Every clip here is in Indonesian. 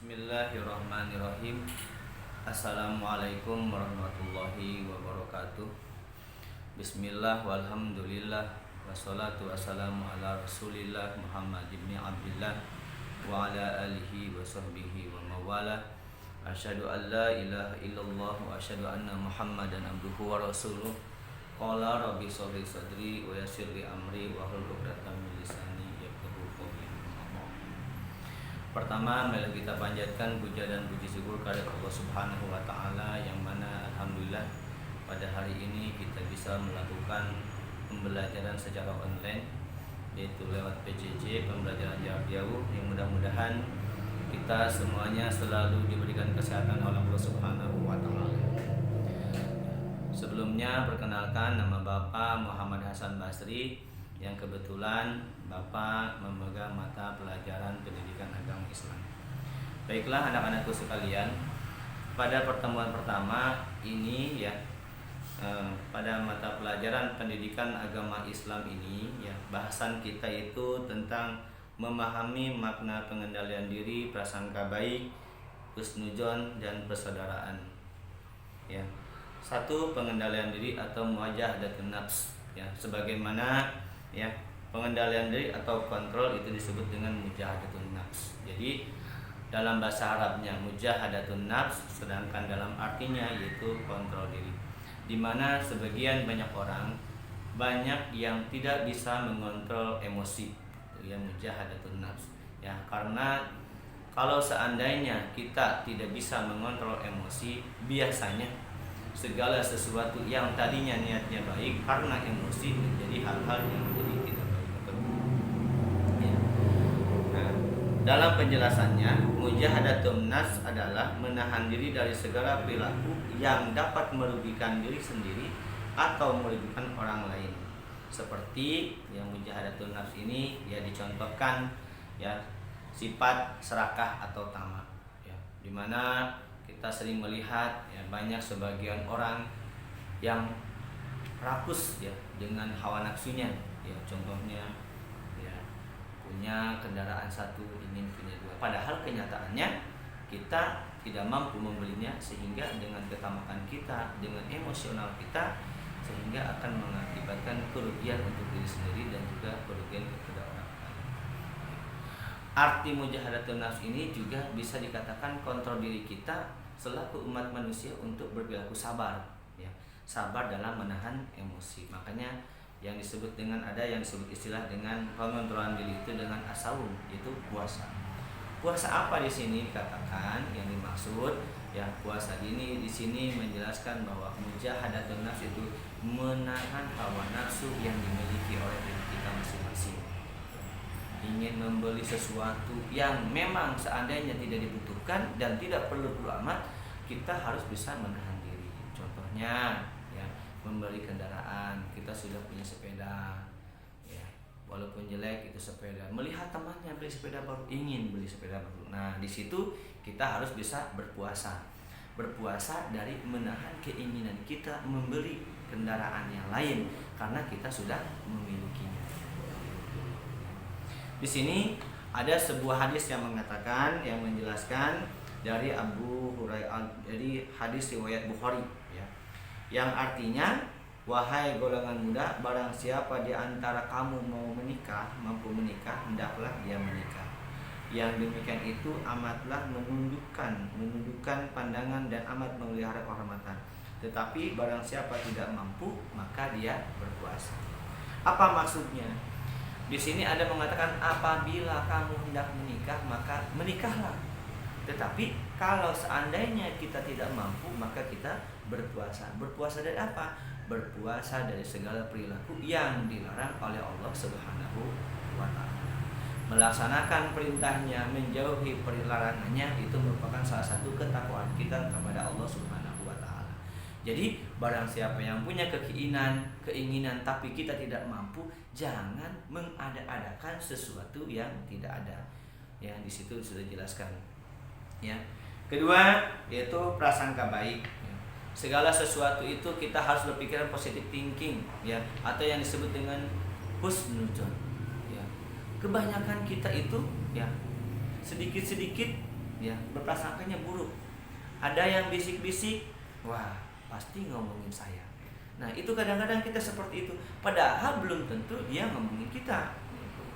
Bismillahirrahmanirrahim. Assalamualaikum warahmatullahi wabarakatuh. Bismillah walhamdulillah wassalatu wassalamu ala rasulillah Muhammad ibn Abdillah wa ala alihi wa sahbihi wa mawala. Asyhadu an la ilaha illallah wa asyhadu anna Muhammadan abduhu wa rasuluh. Qala rabbi shrah sadri wa yassir li amri wa hlul 'uqdatam min lisani yafqahu qawli. Pertama, mari kita panjatkan puja dan puji syukur kepada Allah Subhanahu wa taala yang mana alhamdulillah pada hari ini kita bisa melakukan pembelajaran secara online yaitu lewat PJJ, pembelajaran jarak jauh, yang mudah-mudahan kita semuanya selalu diberikan kesehatan oleh Allah Subhanahu wa taala. Sebelumnya perkenalkan, nama Bapak Muhammad Hasan Basri yang kebetulan Bapak memegang mata pelajaran pendidikan agama Islam. Baiklah anak-anakku sekalian, pada pertemuan pertama ini pada mata pelajaran pendidikan agama Islam ini bahasan kita itu tentang memahami makna pengendalian diri, prasangka baik, husnuzon dan persaudaraan. Satu, pengendalian diri atau mujahadatun nafs. Sebagaimana pengendalian diri atau kontrol itu disebut dengan mujahadatun nafs. Jadi dalam bahasa Arabnya mujahadatun nafs, sedangkan dalam artinya yaitu kontrol diri. Di mana sebagian banyak orang yang tidak bisa mengontrol emosi, mujahadatun nafs. Karena kalau seandainya kita tidak bisa mengontrol emosi, biasanya segala sesuatu yang tadinya niatnya baik karena emosi menjadi hal-hal yang menjadi tidak baik. Dalam penjelasannya, mujahadatun nafs adalah menahan diri dari segala perilaku yang dapat merugikan diri sendiri atau merugikan orang lain. Seperti yang mujahadatun nafs ini dicontohkan sifat serakah atau tamak, di mana kita sering melihat banyak sebagian orang yang rakus dengan hawa nafsunya. Contohnya punya kendaraan satu, ingin punya dua, padahal kenyataannya kita tidak mampu membelinya, sehingga dengan ketamakan kita, dengan emosional kita, sehingga akan mengakibatkan kerugian untuk diri sendiri dan juga kerugian kepada orang lain. Arti mujahadatun nafs ini juga bisa dikatakan kontrol diri kita selaku umat manusia untuk berperilaku sabar, sabar dalam menahan emosi. Makanya yang disebut dengan istilah dengan pengontrolan diri itu dengan as-saum, yaitu puasa. Puasa apa di sini dikatakan yang dimaksud? Puasa ini di sini menjelaskan bahwa mujahadatun nafs itu menahan hawa nafsu yang dimiliki oleh diri kita masing-masing. Ingin membeli sesuatu yang memang seandainya tidak dibutuhkan dan tidak perlu amat, kita harus bisa menahan diri. Contohnya membeli kendaraan, kita sudah punya sepeda, walaupun jelek itu sepeda, melihat temannya beli sepeda baru, ingin beli sepeda baru. Nah, di situ kita harus bisa berpuasa dari menahan keinginan kita membeli kendaraan yang lain karena kita sudah memilikinya. Di sini ada sebuah hadis yang mengatakan, yang menjelaskan dari Abu Hurairah, dari hadis riwayat Bukhari, yang artinya, wahai golongan muda, barang siapa di antara kamu mampu menikah, hendaklah dia menikah. Yang demikian itu amatlah menundukkan pandangan dan amat memelihara kehormatan. Tetapi barang siapa tidak mampu, maka dia berpuasa. Apa maksudnya? Di sini ada mengatakan apabila kamu hendak menikah, maka menikahlah. Tetapi kalau seandainya kita tidak mampu, maka kita berpuasa. Berpuasa dari apa? Berpuasa dari segala perilaku yang dilarang oleh Allah Subhanahu wa taala. Melaksanakan perintahnya, menjauhi larangannya, itu merupakan salah satu ketakwaan kita kepada Allah Subhanahu wa taala. Jadi barang siapa yang punya keinginan tapi kita tidak mampu, jangan mengada-adakan sesuatu yang tidak ada. Di situ sudah dijelaskan. Kedua, yaitu prasangka baik. Segala sesuatu itu kita harus berpikiran positive thinking, atau yang disebut dengan husnuzon. Kebanyakan kita itu sedikit-sedikit ya berprasangkanya buruk. Ada yang bisik-bisik, wah pasti ngomongin saya. Nah itu kadang-kadang kita seperti itu, padahal belum tentu dia ngomongin kita,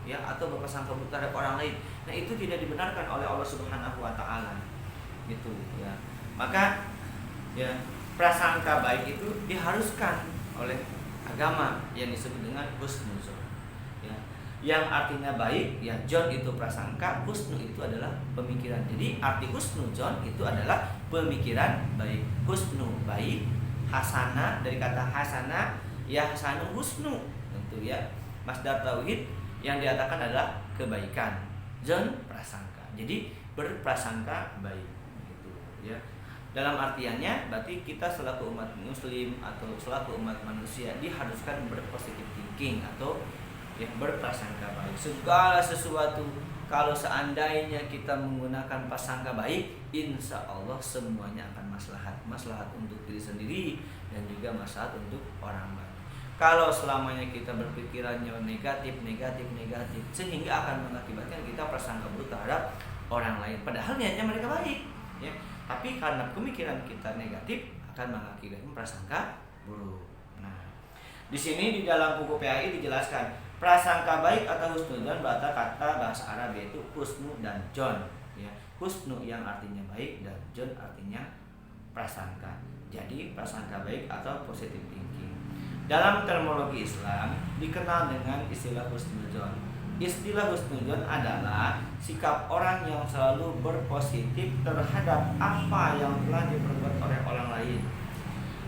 ya, atau berprasangka buruk terhadap orang lain. Nah itu tidak dibenarkan oleh Allah Subhanahu Wa Taala, gitu ya. Maka ya prasangka baik itu diharuskan oleh agama yang disebut dengan husnuzon, ya, yang artinya baik. Ya jon itu prasangka, husnu itu adalah pemikiran. Jadi arti husnuzon itu adalah pemikiran baik. Husnu baik, hasana dari kata hasana, ya hasanu husnu, tentu ya masdar tauhid yang diatakan adalah kebaikan. Jon prasangka, jadi berprasangka baik, gitu ya. Dalam artiannya berarti kita selaku umat muslim atau selaku umat manusia diharuskan berpositif thinking atau ya berprasangka baik. Segala sesuatu kalau seandainya kita menggunakan prasangka baik, insya Allah semuanya akan maslahat untuk diri sendiri dan juga maslahat untuk orang lain. Kalau selamanya kita berpikirannya negatif sehingga akan mengakibatkan kita prasangka buruk terhadap orang lain, padahal niatnya mereka baik, ya. Tapi karena pemikiran kita negatif akan mengakibatkan prasangka buruk. Nah, di sini di dalam buku PAI dijelaskan prasangka baik atau husnuzon berarti kata bahasa Arab yaitu husnu dan jon, ya. Husnu yang artinya baik dan jon artinya prasangka. Jadi prasangka baik atau positive thinking. Dalam terminologi Islam dikenal dengan istilah husnuzon. Istilah husnuzon adalah sikap orang yang selalu berpositif terhadap apa yang telah diperbuat oleh orang lain.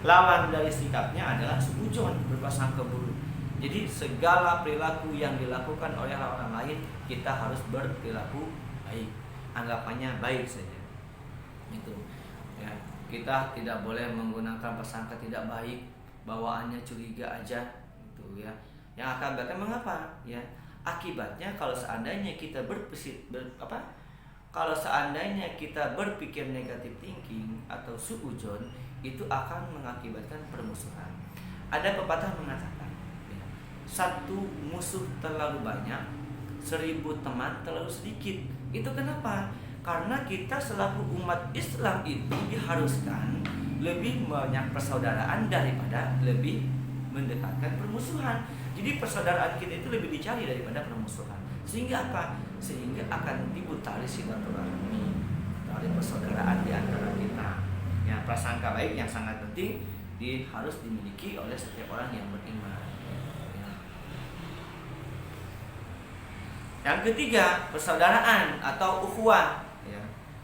Lawan dari sikapnya adalah suudzon, berprasangka buruk. Jadi segala perilaku yang dilakukan oleh orang lain kita harus berperilaku baik, anggapannya baik saja. Itu ya, kita tidak boleh menggunakan prasangka tidak baik, bawaannya curiga aja, gitu ya. Yang akibatnya mengapa? Ya, akibatnya kalau seandainya kita kalau seandainya kita berpikir negatif thinking atau suudzon, itu akan mengakibatkan permusuhan. Ada pepatah mengatakan, ya, satu musuh terlalu banyak, 1000 teman terlalu sedikit. Itu kenapa? Karena kita selaku umat Islam itu diharuskan lebih banyak persaudaraan daripada lebih mendekatkan permusuhan. Jadi persaudaraan kita itu lebih dicari daripada permusuhan. Sehingga apa? Sehingga akan dibutari silaturahmi, tali persaudaraan di antara kita. Ya, prasangka baik yang sangat penting harus dimiliki oleh setiap orang yang beriman. Ya. Yang ketiga, persaudaraan atau ukhuwah. Ya.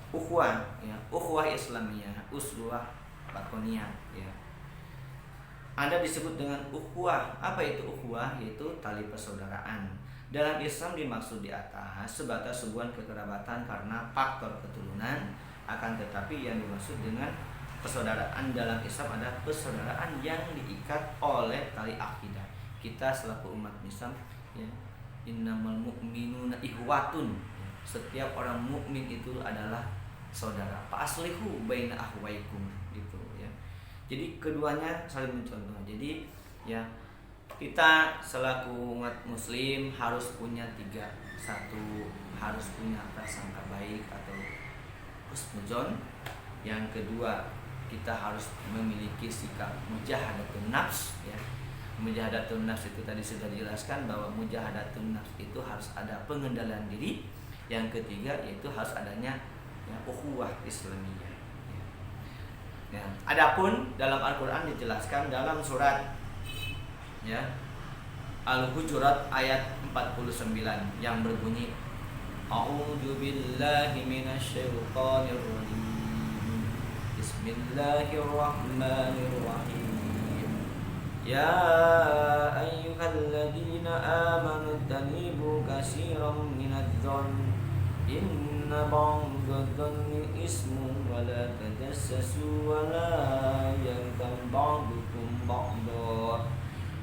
Ukhuwah, ya. Ukhuwah Islamiyah, uswah bakoniyah. Ya. Anda disebut dengan ukhuwah. Apa itu ukhuwah? Yaitu tali persaudaraan. Dalam Islam dimaksud di atas sebatas hubungan kekerabatan karena faktor keturunan. Akan tetapi yang dimaksud dengan persaudaraan dalam Islam adalah persaudaraan yang diikat oleh tali akidah. Kita selaku umat Islam, ya, innamal mu'minuna ikhwatun. Setiap orang mukmin itu adalah saudara. Fa aslihu baina akhwaikum, gitu ya. Jadi keduanya saling mencontoh. Jadi ya kita selaku umat muslim harus punya 3. 1, harus punya prasangka baik atau husnuzon. Yang kedua, kita harus memiliki sikap mujahadatun nafs, ya. Mujahadatun nafs itu tadi sudah dijelaskan bahwa mujahadatun nafs itu harus ada pengendalian diri. Yang ketiga yaitu harus adanya ya, ukhuwah Islamiyah. Ya. Adapun dalam Al-Qur'an dijelaskan dalam surat ya Al-Hujurat ayat 49 yang berbunyi A'udzu billahi minasyaitonir rajim. Bismillahirrahmanirrahim. Ya ayyuhalladzina amanu tanibu katsiran minadh-dhonn inna ba'dadh-dhonni ismun wa la tajassasu wa la yaghtab ba'dukum ba'dha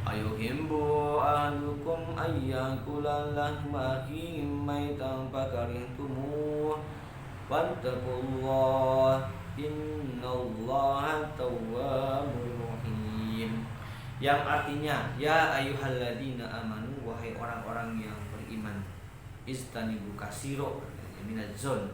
ayuhibbu ahadukum ayyakula lahma akhihi maitan fakarihtumuh wattaqullaha innallaha tawwabur rahim. Yang artinya ya ayyuhalladzina amanu, wahai orang-orang yang beriman, istanibu katsiro minadzon,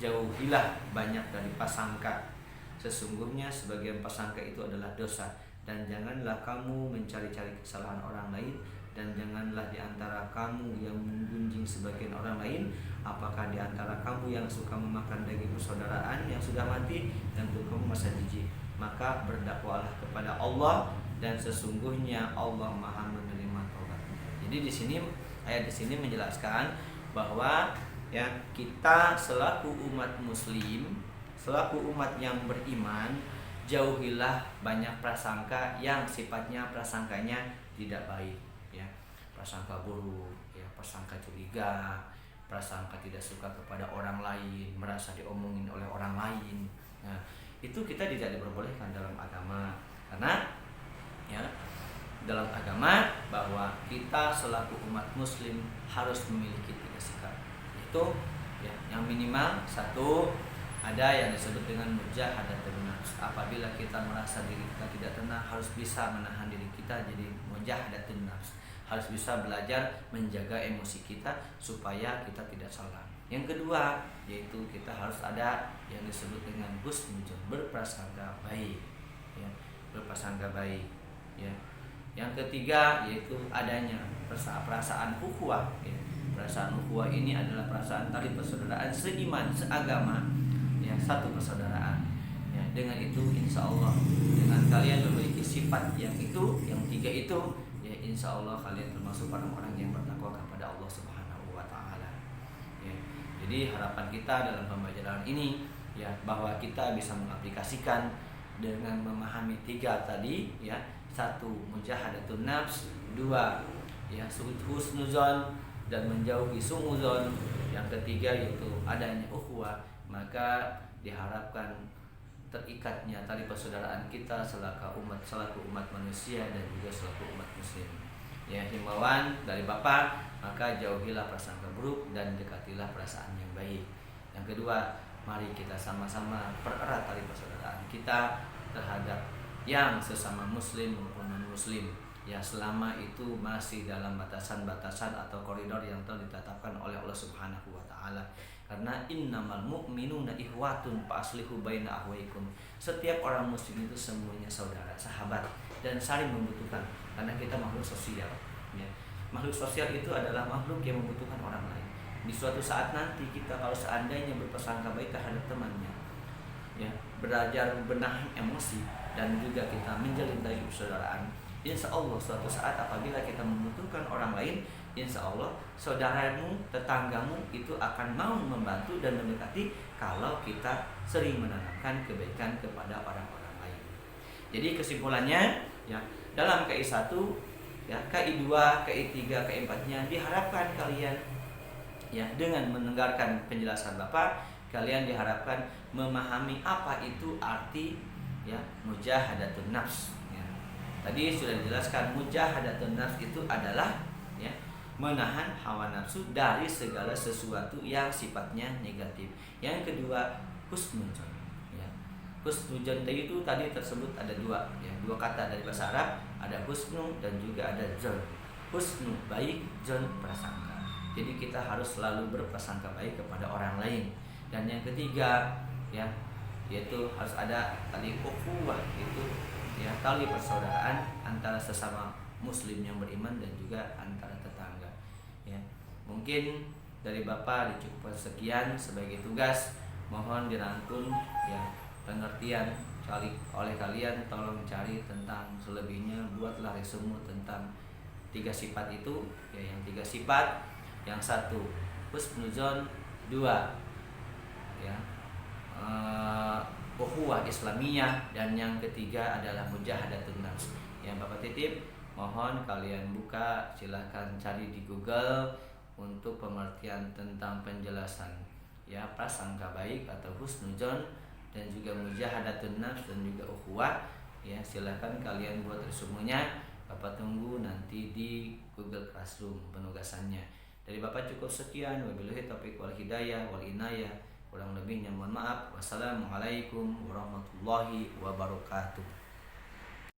jauhilah banyak dari prasangka. Sesungguhnya sebagian prasangka itu adalah dosa. Dan janganlah kamu mencari-cari kesalahan orang lain, dan janganlah di antara kamu yang menggunjing sebagian orang lain. Apakah di antara kamu yang suka memakan daging persaudaraan yang sudah mati dan kamu masa jijik? Maka berdakwalah kepada Allah, dan sesungguhnya Allah Maha menerima taubat. Jadi di sini ayat di sini menjelaskan bahwa ya kita selaku umat muslim, selaku umat yang beriman, jauhilah banyak prasangka yang sifatnya prasangkanya tidak baik, ya. Prasangka buruk, ya, prasangka curiga, prasangka tidak suka kepada orang lain, merasa diomongin oleh orang lain. Nah, itu kita tidak diperbolehkan dalam agama. Karena ya dalam agama bahwa kita selaku umat muslim harus memiliki 3 sikap. Itu ya yang minimal 1, ada yang disebut dengan mujahadatun nafs. Apabila kita merasa diri kita tidak tenang, harus bisa menahan diri kita, jadi mujahadatun nafs. Harus bisa belajar menjaga emosi kita supaya kita tidak salah. Yang kedua, yaitu kita harus ada yang disebut dengan husnuzon, berprasangka baik, ya, berprasangka baik, ya. Yang ketiga yaitu adanya perasaan ukhuwah, ya. Perasaan ukhuwah ini adalah perasaan tali persaudaraan seiman, seagama, ya, satu persaudaraan. Ya, dengan itu insya Allah dengan kalian memiliki sifat yang itu, yang 3 itu, ya insya Allah kalian termasuk orang-orang yang bertakwa kepada Allah Subhanahu wa Ta'ala. Ya. Jadi harapan kita dalam pembelajaran ini ya bahwa kita bisa mengaplikasikan dengan memahami 3 tadi, ya. 1, mujahadatun nafs. 2, ya, husnuzon dan menjauhi su'uzon. Yang ketiga yaitu adanya ukhuwah. Maka diharapkan terikatnya tali persaudaraan kita selaku umat manusia dan juga selaku umat muslim. Ya, himbauan dari Bapak, maka jauhilah prasangka buruk dan dekatilah perasaan yang baik. Yang kedua, mari kita sama-sama pererat tali persaudaraan kita terhadap yang sesama muslim maupun non muslim, ya, selama itu masih dalam batasan-batasan atau koridor yang telah ditetapkan oleh Allah Subhanahu wa Ta'ala. Karena innamal mu'minuna ikhwatun fa aslihu baina akhwaikum. Setiap orang muslim itu semuanya saudara, sahabat, dan saling membutuhkan. Karena kita makhluk sosial, ya. Makhluk sosial itu adalah makhluk yang membutuhkan orang lain. Di suatu saat nanti kita kalau seandainya berprasangka baik terhadap temannya, ya, belajar benahi emosi dan juga kita menjalin tali persaudaraan, insya Allah suatu saat apabila kita membutuhkan orang lain, insya Allah saudaramu, tetanggamu itu akan mau membantu dan mendekati kalau kita sering menanamkan kebaikan kepada orang-orang lain. Jadi kesimpulannya, ya, dalam KI 1, ya, KI 2, KI 3, KI 4-nya diharapkan kalian, ya, dengan mendengarkan penjelasan Bapak, kalian diharapkan memahami apa itu arti, ya, mujahadatun nafs, ya. Tadi sudah dijelaskan mujahadatun nafs itu adalah, ya, menahan hawa nafsu dari segala sesuatu yang sifatnya negatif. Yang kedua, husnuzon, ya. Husnuzon itu tadi tersebut ada 2, ya, 2 kata dari bahasa Arab, ada husnu dan juga ada zon. Husnu baik, zon prasangka. Jadi kita harus selalu berprasangka baik kepada orang lain. Dan yang ketiga, ya, yaitu harus ada tali ukhuwah, itu, ya, tali persaudaraan antara sesama muslim yang beriman dan juga antara tetangga, ya. Mungkin dari Bapak dicukupkan sekian sebagai tugas, mohon dirangkum, ya, pengertian kali oleh kalian, tolong cari tentang selebihnya, buatlah resume tentang 3 sifat itu, ya, yang 3 sifat, yang 1 husnuzon, 2, ya, ukhuwah Islamiyah, dan yang ketiga adalah mujahadatun nafs. Yang Bapak titip, mohon kalian buka, silakan cari di Google untuk pengertian tentang penjelasan, ya, prasangka baik atau husnuzon dan juga mujahadatun nafs dan juga ukhuwah, ya, silakan kalian buat resumenya. Bapak tunggu nanti di Google Classroom penugasannya. Dari Bapak cukup sekian. Wabillahi taufiq wal hidayah wal inayah. Kurang lebihnya mohon maaf. Wassalamualaikum warahmatullahi wabarakatuh.